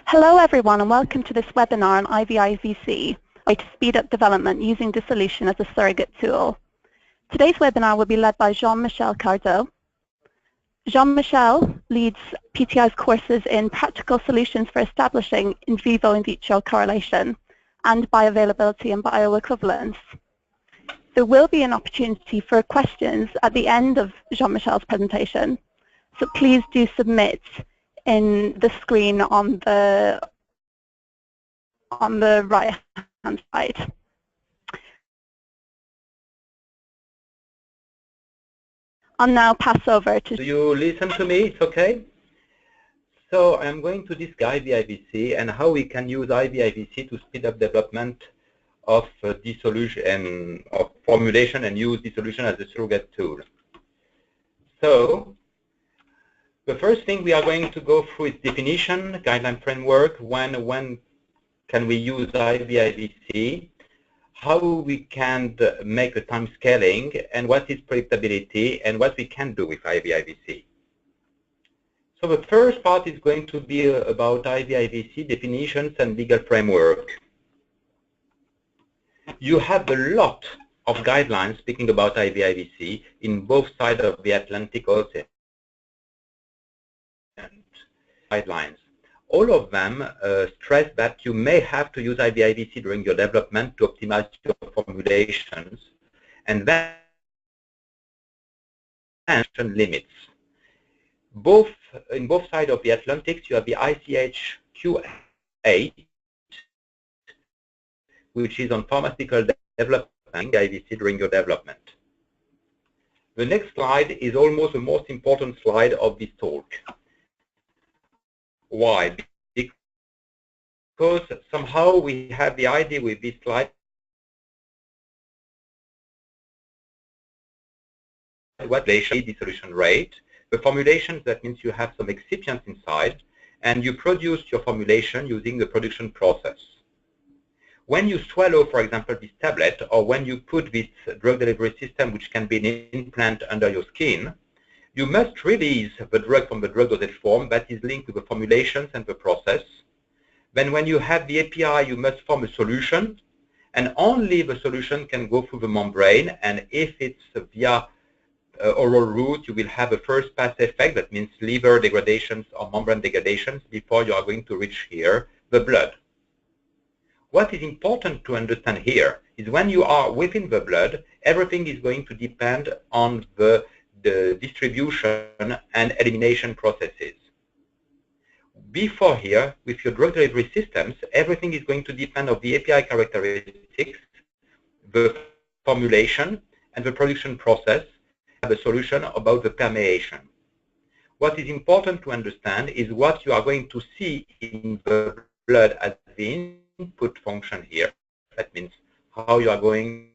Hello everyone and welcome to this webinar on IVIVC, way to speed up development using dissolution as a surrogate tool. Today's webinar will be led by Jean-Michel Cardot. Jean-Michel leads PTI's courses in practical solutions for establishing in vivo in vitro correlation and bioavailability and bioequivalence. There will be an opportunity for questions at the end of Jean-Michel's presentation, so please do submit in the screen on the right hand side. I'll now pass over to... Do you listen to me? It's okay? So I'm going to discuss IVIVC and how we can use IVIVC to speed up development of dissolution, of formulation, and use dissolution as a surrogate tool. So the first thing we are going to go through is definition, guideline framework, when can we use IVIVC, how we can make a time scaling, and what is predictability, and what we can do with IVIVC. So the first part is going to be about IVIVC definitions and legal framework. You have a lot of guidelines speaking about IVIVC in both sides of the Atlantic Ocean. Guidelines. All of them stress that you may have to use IVIVC during your development to optimize your formulations, and then limits. In both sides of the Atlantic, you have the ICH Q8, which is on pharmaceutical development, IVIVC during your development. The next slide is almost the most important slide of this talk. Why? Because somehow we have the idea with this slide what dissolution rate. The formulations, that means you have some excipients inside and you produce your formulation using the production process. When you swallow, for example, this tablet, or when you put this drug delivery system, which can be an implant under your skin, you must release the drug from the drug dosage form that is linked to the formulations and the process. Then when you have the API, you must form a solution, and only the solution can go through the membrane, and if it's via oral route, you will have a first pass effect, that means liver degradations or membrane degradations before you are going to reach here, the blood. What is important to understand here is when you are within the blood, everything is going to depend on the distribution and elimination processes. Before here, with your drug delivery systems, everything is going to depend on the API characteristics, the formulation, and the production process, and the solution about the permeation. What is important to understand is what you are going to see in the blood as the input function here. That means how you are going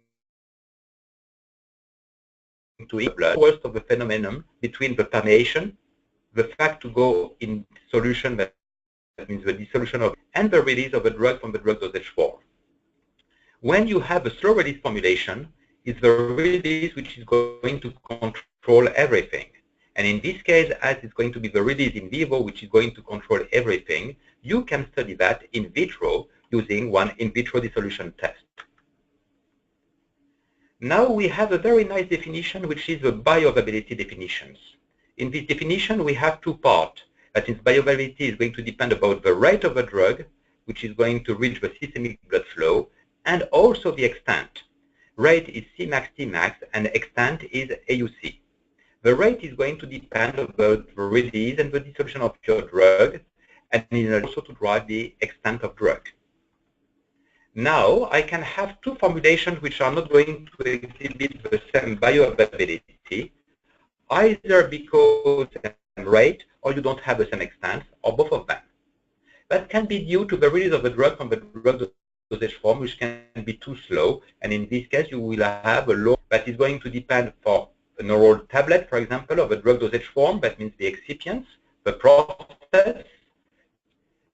to eat blood, worst of the phenomenon between the permeation, the fact to go in solution, that means the dissolution of, and the release of the drug from the drug dosage form. When you have a slow release formulation, it's the release which is going to control everything. And in this case, as it's going to be the release in vivo, which is going to control everything, you can study that in vitro using one in vitro dissolution test. Now we have a very nice definition, which is the bioavailability definitions. In this definition, we have two parts. That is, bioavailability is going to depend about the rate of the drug, which is going to reach the systemic blood flow, and also the extent. Rate is Cmax, Tmax, and extent is AUC. The rate is going to depend on the release and the dissolution of your drug, and is also to drive the extent of drug. Now, I can have two formulations which are not going to exhibit the same bioavailability, either because of the rate, or you don't have the same extent, or both of them. That can be due to the release of the drug from the drug dosage form, which can be too slow, and in this case, you will have a low that is going to depend for an oral tablet, for example, of a drug dosage form, that means the excipients, the process,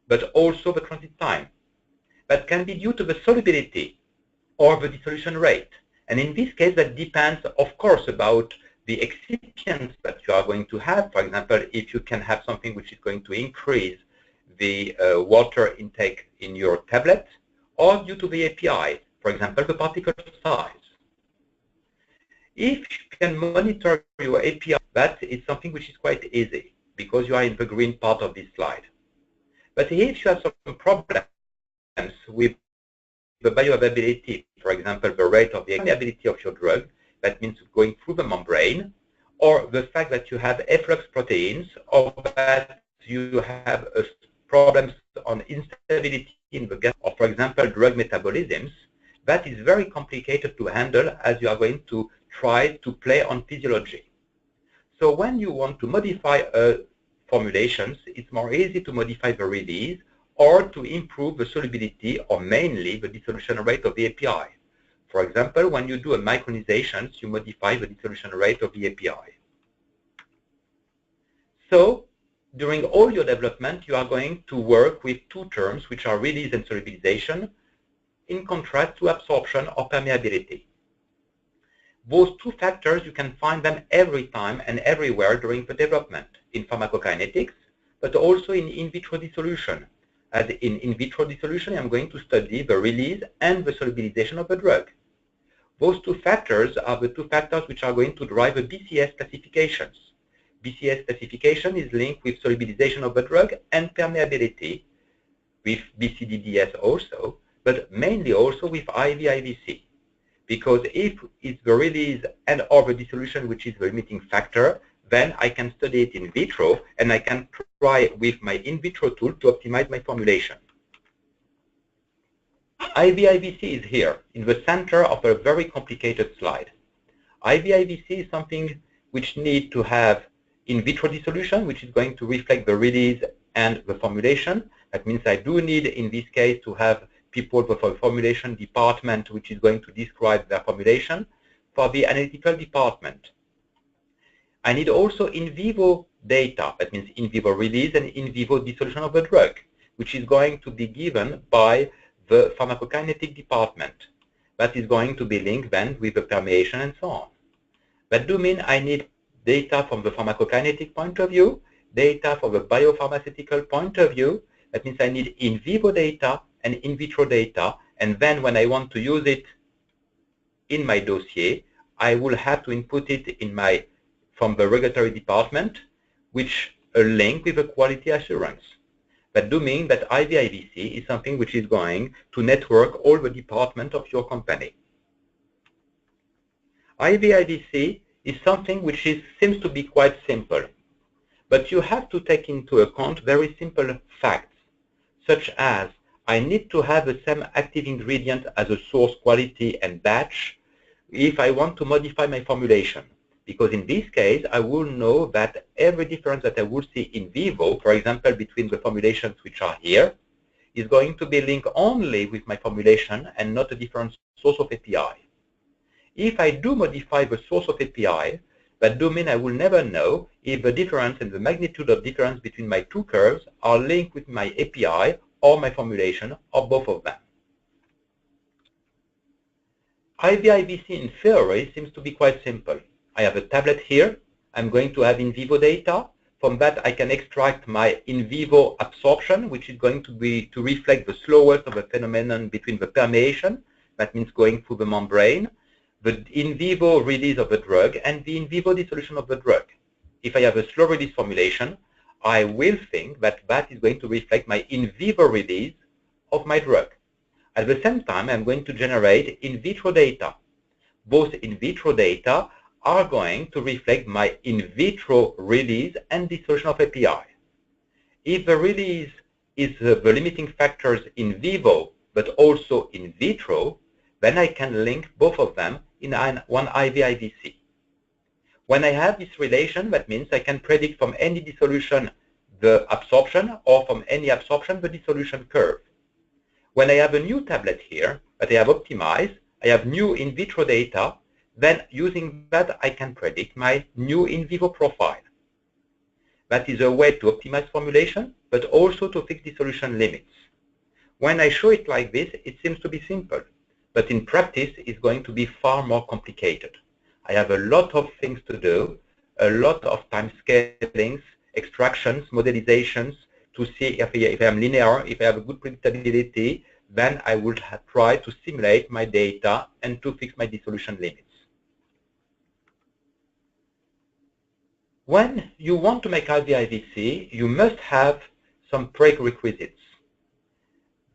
but also the transit time. That can be due to the solubility or the dissolution rate. And in this case, that depends, of course, about the excipients that you are going to have. For example, if you can have something which is going to increase the water intake in your tablet, or due to the API, for example, the particle size. If you can monitor your API, that is something which is quite easy, because you are in the green part of this slide. But if you have some problems with the bioavailability, for example, the rate of the permeability of your drug, that means going through the membrane, or the fact that you have efflux proteins, or that you have problems on instability in the gas, or for example, drug metabolisms, that is very complicated to handle as you are going to try to play on physiology. So when you want to modify formulations, it's more easy to modify the release or to improve the solubility or mainly the dissolution rate of the API. For example, when you do a micronization, you modify the dissolution rate of the API. So during all your development, you are going to work with two terms, which are release and solubilization, in contrast to absorption or permeability. Those two factors, you can find them every time and everywhere during the development, in pharmacokinetics, but also in vitro dissolution. As in vitro dissolution, I'm going to study the release and the solubilization of the drug. Those two factors are the two factors which are going to drive the BCS classifications. BCS classification is linked with solubilization of the drug and permeability, with BCDDS also, but mainly also with IVIVC. Because if it's the release and or the dissolution which is the limiting factor, then I can study it in vitro and I can try with my in vitro tool to optimize my formulation. IVIVC is here in the center of a very complicated slide. IVIVC is something which needs to have in vitro dissolution, which is going to reflect the release and the formulation. That means I do need, in this case, to have people for the formulation department, which is going to describe their formulation. For the analytical department, I need also in vivo data, that means in vivo release and in vivo dissolution of the drug, which is going to be given by the pharmacokinetic department. That is going to be linked then with the permeation and so on. That do mean I need data from the pharmacokinetic point of view, data from the biopharmaceutical point of view. That means I need in vivo data and in vitro data, and then when I want to use it in my dossier, I will have to input it in from the regulatory department, which a link with the quality assurance. That do mean that IVIVC is something which is going to network all the departments of your company. IVIVC is something which seems to be quite simple, but you have to take into account very simple facts, such as I need to have the same active ingredient as a source quality and batch if I want to modify my formulation. Because in this case, I will know that every difference that I will see in vivo, for example, between the formulations which are here, is going to be linked only with my formulation and not a different source of API. If I do modify the source of API, that do mean I will never know if the difference and the magnitude of difference between my two curves are linked with my API or my formulation or both of them. IVIVC in theory seems to be quite simple. I have a tablet here. I'm going to have in vivo data. From that, I can extract my in vivo absorption, which is going to reflect the slowest of the phenomenon between the permeation, that means going through the membrane, the in vivo release of the drug, and the in vivo dissolution of the drug. If I have a slow release formulation, I will think that that is going to reflect my in vivo release of my drug. At the same time, I'm going to generate in vitro data. Both in vitro data are going to reflect my in vitro release and dissolution of API. If the release is the limiting factors in vivo, but also in vitro, then I can link both of them in one IVIVC. When I have this relation, that means I can predict from any dissolution the absorption, or from any absorption the dissolution curve. When I have a new tablet here that I have optimized, I have new in vitro data, then using that I can predict my new in vivo profile. That is a way to optimize formulation, but also to fix dissolution limits. When I show it like this, it seems to be simple, but in practice it's going to be far more complicated. I have a lot of things to do, a lot of time scalings, extractions, modelizations, to see if I'm linear, if I have a good predictability, then I would try to simulate my data and to fix my dissolution limits. When you want to make IVIVC, you must have some prerequisites.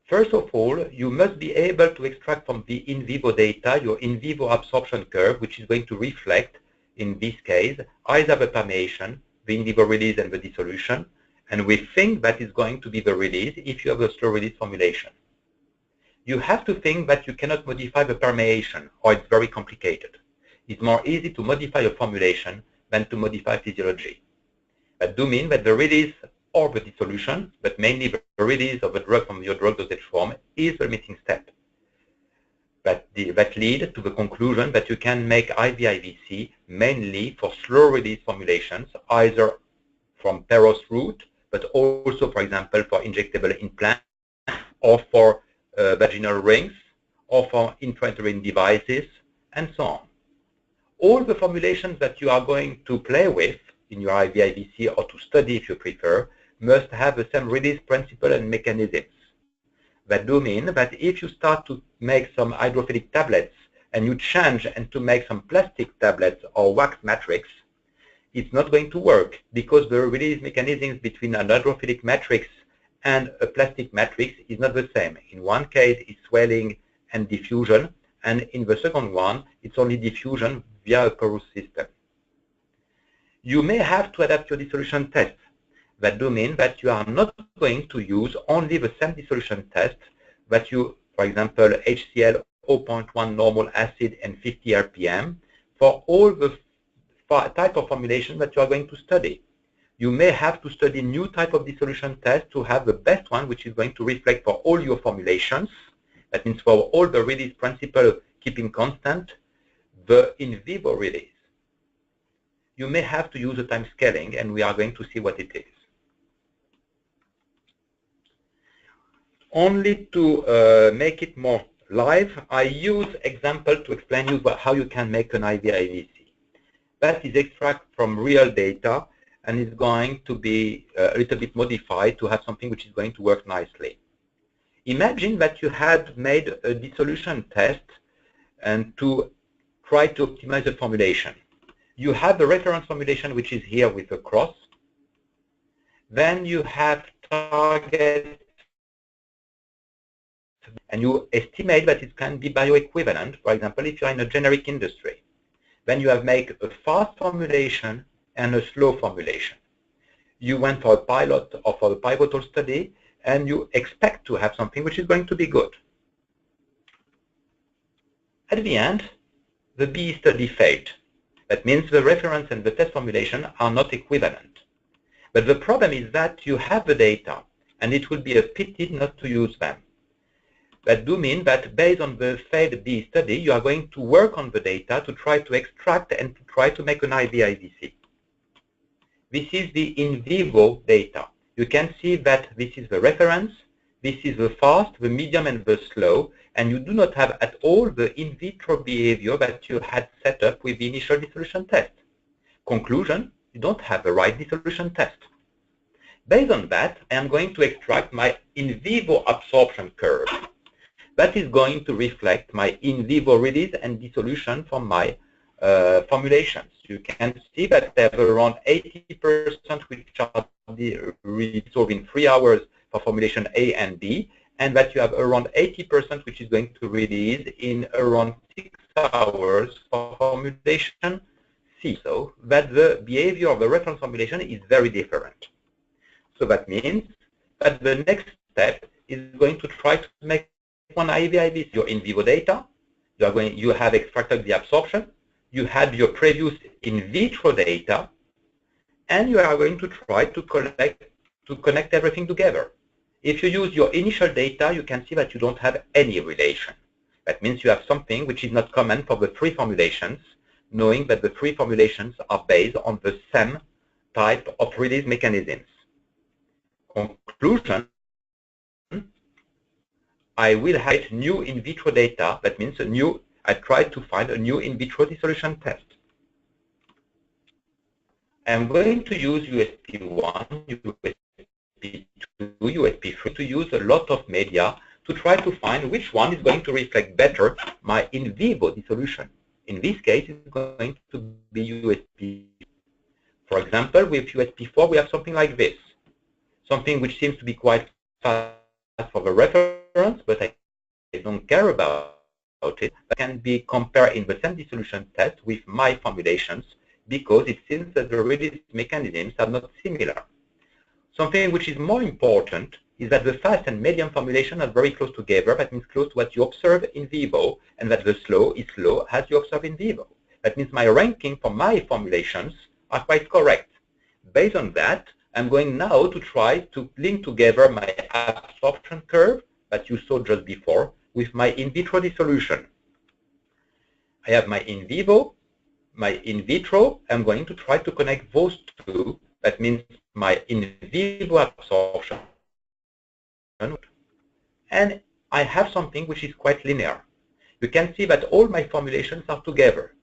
First of all, you must be able to extract from the in vivo data your in vivo absorption curve, which is going to reflect, in this case, either the permeation, the in vivo release, and the dissolution. And we think that is going to be the release if you have a slow release formulation. You have to think that you cannot modify the permeation, or it's very complicated. It's more easy to modify a formulation than to modify physiology. That do mean that the release or the dissolution, but mainly the release of the drug from your drug dosage form, is the limiting step. That leads to the conclusion that you can make IVIVC mainly for slow release formulations, either from Peros route, but also, for example, for injectable implants, or for vaginal rings, or for intrauterine devices, and so on. All the formulations that you are going to play with in your IVIVC, or to study if you prefer, must have the same release principle and mechanisms. That do mean that if you start to make some hydrophilic tablets and you change and to make some plastic tablets or wax matrix, it's not going to work, because the release mechanisms between an hydrophilic matrix and a plastic matrix is not the same. In one case, it's swelling and diffusion, and in the second one, it's only diffusion via a porous system. You may have to adapt your dissolution test. That do mean that you are not going to use only the same dissolution test that you, for example, HCl 0.1 normal acid and 50 RPM for all the type of formulation that you are going to study. You may have to study new type of dissolution test to have the best one, which is going to reflect for all your formulations. That means for all the release principle keeping constant, the in vivo release. You may have to use a time scaling, and we are going to see what it is. Only to make it more live, I use example to explain you how you can make an IVIVC. That is extract from real data, and is going to be a little bit modified to have something which is going to work nicely. Imagine that you had made a dissolution test and to try to optimize the formulation. You have the reference formulation, which is here with a cross. Then you have target, and you estimate that it can be bioequivalent, for example, if you are in a generic industry. Then you have made a fast formulation and a slow formulation. You went for a pilot or for a pivotal study, and you expect to have something which is going to be good. At the end, the BE study failed. That means the reference and the test formulation are not equivalent. But the problem is that you have the data, and it will be a pity not to use them. That do mean that based on the failed BE study, you are going to work on the data to try to extract and to try to make an IVIVC. This is the in vivo data. You can see that this is the reference, this is the fast, the medium, and the slow, and you do not have at all the in vitro behavior that you had set up with the initial dissolution test. Conclusion, you don't have the right dissolution test. Based on that, I am going to extract my in vivo absorption curve. That is going to reflect my in vivo release and dissolution from my formulations. You can see that they have around 80% which are resolved in 3 hours for formulation A and B, and that you have around 80% which is going to release in around 6 hours for formulation C. So that the behavior of the reference formulation is very different. So that means that the next step is going to try to make one IVIVC. Your in vivo data, you have extracted the absorption, you had your previous in vitro data, and you are going to try to connect everything together. If you use your initial data, you can see that you don't have any relation. That means you have something which is not common for the 3 formulations, knowing that the 3 formulations are based on the same type of release mechanisms. Conclusion, I will have new in vitro data. That means I try to find a new in vitro dissolution test. I'm going to use USP1, USP2, USP3 to use a lot of media to try to find which one is going to reflect better my in vivo dissolution. In this case, it's going to be USP. For example, with USP4, we have something like this, something which seems to be quite fast for the reference, but I don't care about it. That can be compared in the same dissolution test with my formulations because it seems that the release mechanisms are not similar. Something which is more important is that the fast and medium formulation are very close together. That means close to what you observe in vivo, and that the slow is slow as you observe in vivo. That means my ranking for my formulations are quite correct. Based on that, I'm going now to try to link together my absorption curve that you saw just before with my in vitro dissolution. I have my in vivo, my in vitro. I'm going to try to connect those two. That means my in vivo absorption. And I have something which is quite linear. You can see that all my formulations are together.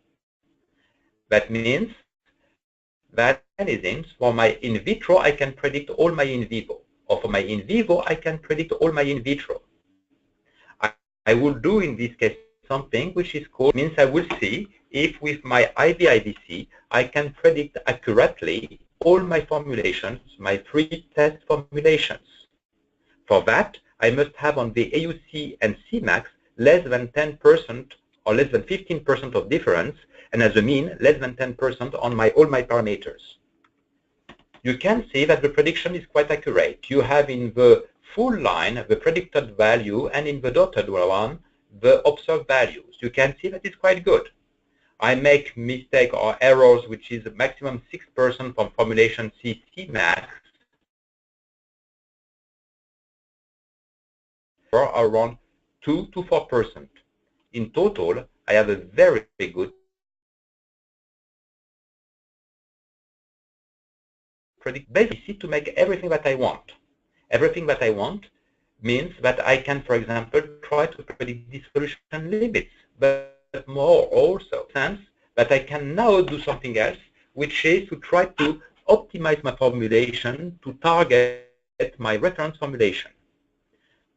That means that mechanisms for my in vitro, I can predict all my in vivo. Or for my in vivo, I can predict all my in vitro. I will do in this case something which is called, means I will see if with my IVIVC, I can predict accurately all my formulations, my 3 test formulations. For that, I must have on the AUC and Cmax less than 10% or less than 15% of difference, and as a mean, less than 10% on all my parameters. You can see that the prediction is quite accurate. You have in the full line the predicted value, and in the dotted one, the observed values. You can see that it's quite good. I make mistake or errors, which is a maximum 6% from formulation C Cmax, or around 2 to 4%. In total, I have a very good predict basically to make everything that I want. Everything that I want means that I can, for example, try to predict dissolution limits, but more also sense that I can now do something else, which is to try to optimize my formulation to target my reference formulation.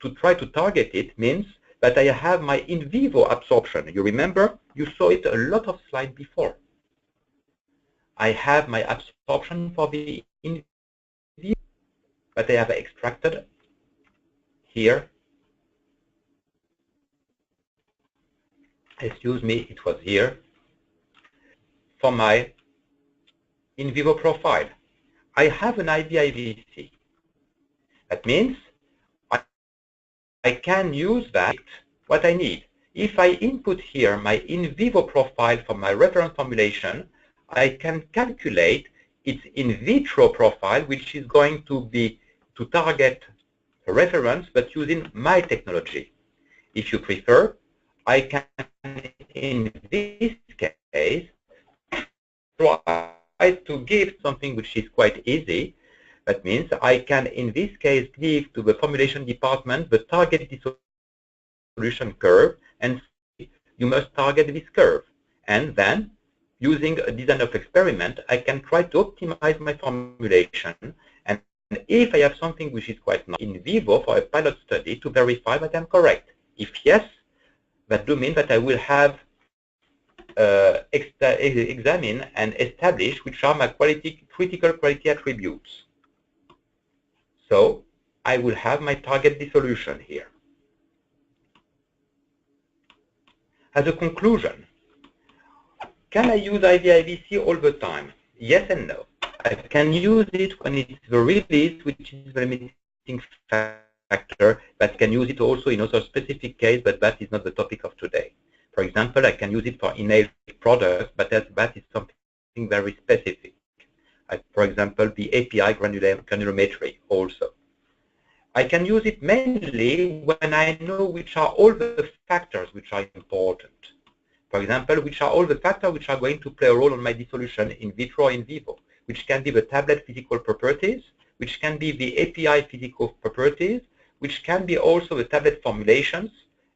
To try to target it means that I have my in vivo absorption. You remember, you saw it a lot of slides before. I have my absorption for the in vivo that I have extracted here. Excuse me, it was here. For my in vivo profile, I have an IVIVC. That means I can use that what I need. If I input here my in vivo profile for my reference formulation, I can calculate its in vitro profile, which is going to be to target a reference, but using my technology. If you prefer, I can, in this case, try to give something which is quite easy. That means I can, in this case, give to the formulation department the target dissolution curve, and you must target this curve. And then, using a design of experiment, I can try to optimize my formulation. And if I have something which is quite nice in vivo for a pilot study, to verify that I'm correct. If yes, that do mean that I will have examine and establish which are my critical quality attributes. So I will have my target dissolution here. As a conclusion, can I use IVIVC all the time? Yes and no. I can use it when it's the release, which is the limiting factor, but can use it also in other specific case, but that is not the topic of today. For example, I can use it for inhaled products, but that is something very specific. For example, the API granulometry also. I can use it mainly when I know which are all the factors which are important. For example, which are all the factors which are going to play a role on my dissolution in vitro or in vivo, which can be the tablet physical properties, which can be the API physical properties, which can be also the tablet formulations,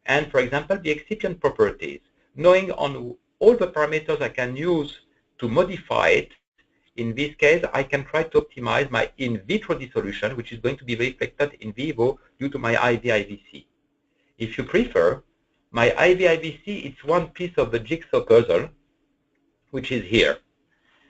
and, for example, the excipient properties. Knowing on all the parameters I can use to modify it In this case, I can try to optimize my in vitro dissolution, which is going to be reflected in vivo due to my IVIVC. If you prefer, my IVIVC is one piece of the jigsaw puzzle, which is here.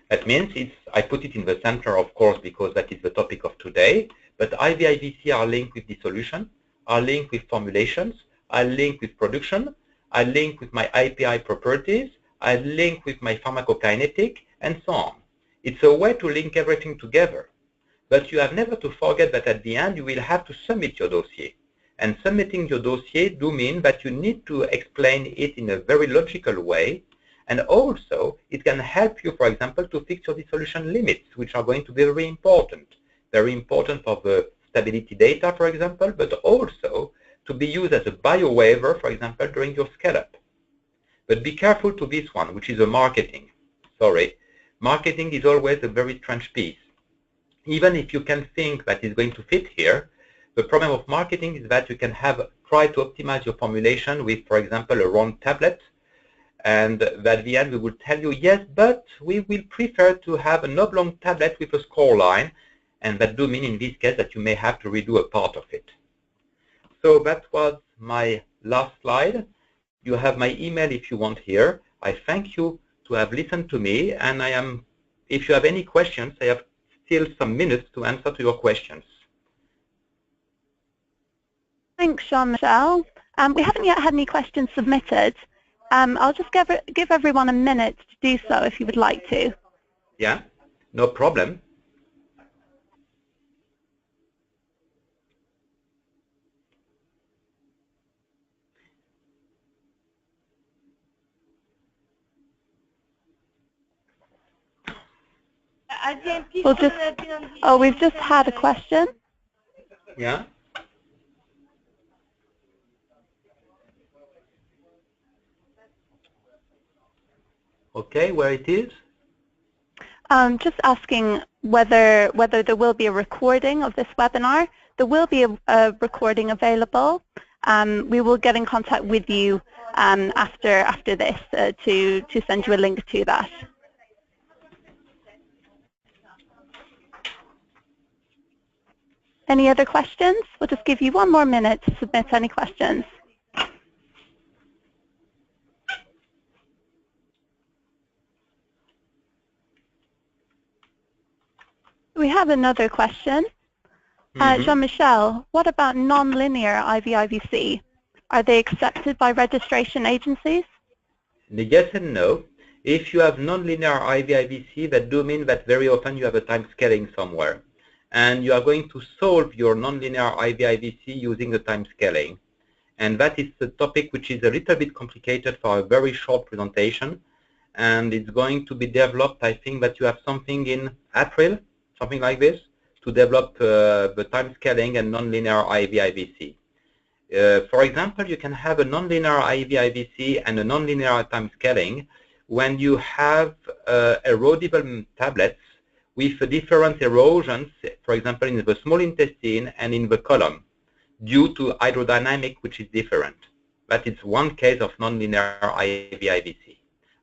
That means I put it in the center, of course, because that is the topic of today. But IVIVC are linked with dissolution, are linked with formulations, are linked with production, are linked with my API properties, are linked with my pharmacokinetic, and so on. It's a way to link everything together. But you have never to forget that at the end you will have to submit your dossier. And submitting your dossier do mean that you need to explain it in a very logical way. And also, it can help you, for example, to fix your dissolution limits, which are going to be very important. Very important for the stability data, for example, but also to be used as a bio-waiver, for example, during your scale-up. But be careful to this one, which is a marketing. Sorry. Marketing is always a very strange piece. Even if you can think that it's going to fit here, the problem of marketing is that you can try to optimize your formulation with, for example, a round tablet, and at the end we will tell you, yes, but we will prefer to have an oblong tablet with a score line, and that do mean in this case that you may have to redo a part of it. So that was my last slide. You have my email if you want here. I thank you to have listened to me, and if you have any questions, I have still some minutes to answer to your questions. Thanks, Jean-Michel. We haven't yet had any questions submitted. I'll just give everyone a minute to do so if you would like to. Yeah, no problem. We've just had a question. Yeah. Okay, where it is? Just asking whether there will be a recording of this webinar. There will be a recording available. We will get in contact with you after this to send you a link to that. Any other questions? We'll just give you one more minute to submit any questions. We have another question. Jean-Michel, what about non-linear IVIVC? Are they accepted by registration agencies? Yes and no. If you have non-linear IVIVC, that do mean that very often you have a time scaling somewhere. And you are going to solve your non-linear IVIVC using the time scaling. And that is a topic which is a little bit complicated for a very short presentation. And it's going to be developed, I think that you have something in April, something like this, to develop the time scaling and non-linear IVIVC. For example, you can have a non-linear IVIVC and a non-linear time scaling when you have erodible tablets with different erosions, for example, in the small intestine and in the colon, due to hydrodynamic, which is different. That is one case of non-linear IVIVC.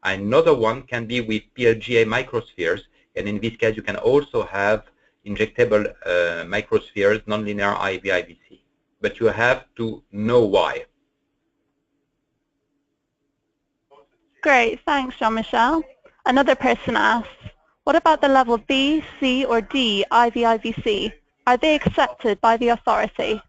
Another one can be with PLGA microspheres, and in this case, you can also have injectable microspheres, non-linear IVIVC. But you have to know why. Great, thanks, Jean-Michel. Another person asks, what about the level B, C, or D IVIVC? Are they accepted by the authority?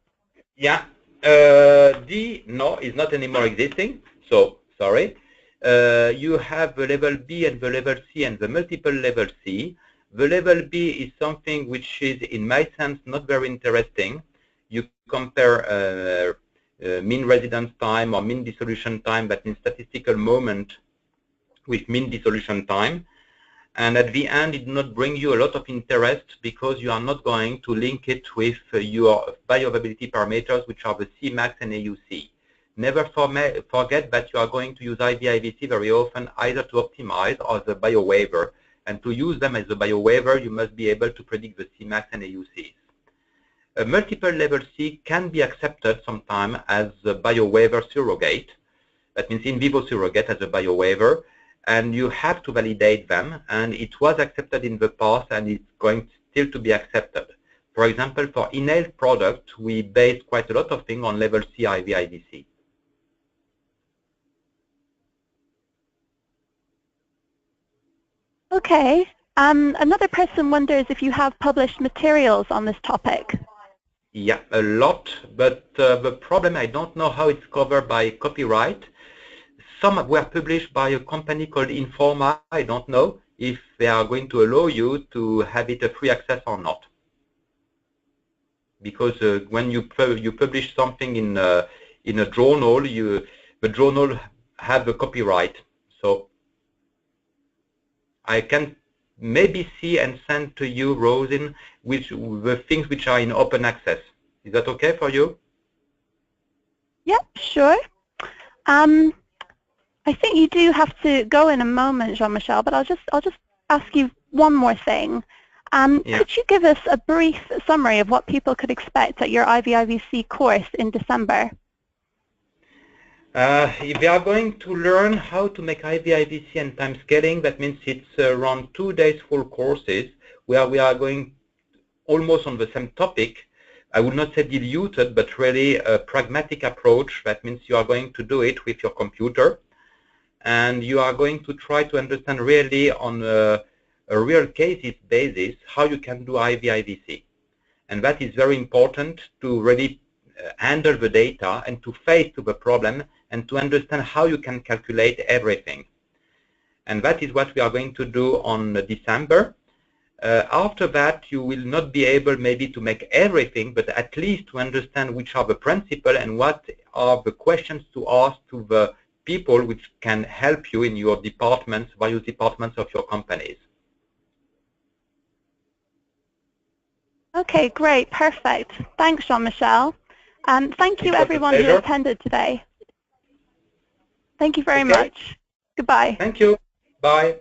Yeah, D, no, is not anymore existing, so sorry. You have the level B and the level C and the multiple level C. The level B is something which is, in my sense, not very interesting. You compare mean residence time or mean dissolution time, but in statistical moment with mean dissolution time. And at the end, it does not bring you a lot of interest because you are not going to link it with your bioavailability parameters, which are the Cmax and AUC. Never forget that you are going to use IVIVC very often either to optimize or as a bio-waiver. And to use them as a bio-waiver, you must be able to predict the Cmax and AUCs. A multiple level C can be accepted sometime as a bio-waiver surrogate. That means in vivo surrogate as a bio-waiver. and you have to validate them, and it was accepted in the past and it's going still to be accepted. For example, for inhaled product, we base quite a lot of things on level C IVIVC. Okay. Another person wonders if you have published materials on this topic. Yeah, a lot, but the problem, I don't know how it's covered by copyright. Some were published by a company called Informa. I don't know if they are going to allow you to have it a free access or not. Because when you publish something in a journal, the journal have the copyright. So I can maybe see and send to you, Rosin, the things which are in open access. Is that okay for you? Yeah, sure. I think you do have to go in a moment, Jean-Michel, but I'll just ask you one more thing. Yeah. Could you give us a brief summary of what people could expect at your IVIVC course in December? If they are going to learn how to make IVIVC and time scaling, that means it's around 2 days full courses where we are going almost on the same topic. I would not say diluted, but really a pragmatic approach. That means you are going to do it with your computer, and you are going to try to understand really on a real cases basis how you can do IVIVC. And that is very important to really handle the data and to face to the problem and to understand how you can calculate everything. And that is what we are going to do on December. After that, you will not be able maybe to make everything, but at least to understand which are the principles and what are the questions to ask to the people which can help you in your departments, various departments of your companies. Okay, great, perfect. Thanks, Jean-Michel. And thank you everyone who attended today. Thank you very much. Goodbye. Thank you. Bye.